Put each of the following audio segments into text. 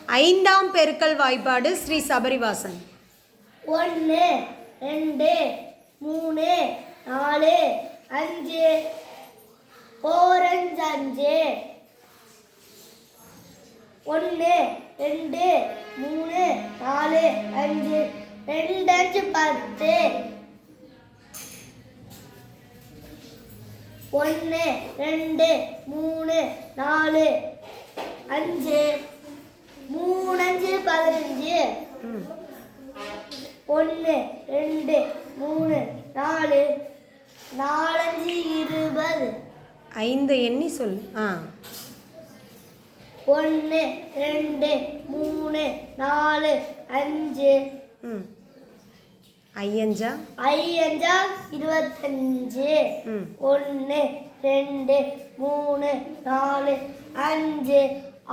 ஐந்தாம் பெருக்கல் வாய்ப்பாடு ஸ்ரீ சபரிவாசன். 1 2 3 4 5 4 5 1 2 3 4 5 2 5 10 1 2 3 4 5 3 5 15 1 2 3 4 4 5 20 ஐந்து எண்ணி சொல். 1 2 3 4 5 ஐயஞ்சா 25 1 2 3 4 5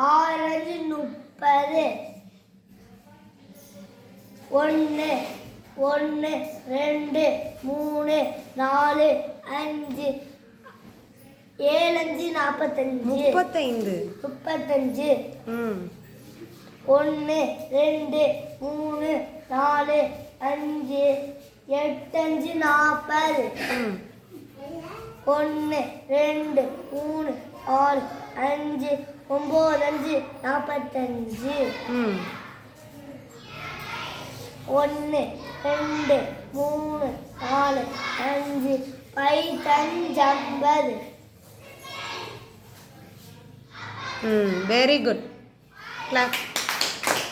6 5 30 1 1 2 3 4 5 7 5 45 35 1 2 3 4 5 8 5 40 1 2 3 4 5 9 5 45 1 2 3 4 5 5 50. Very good. Clap.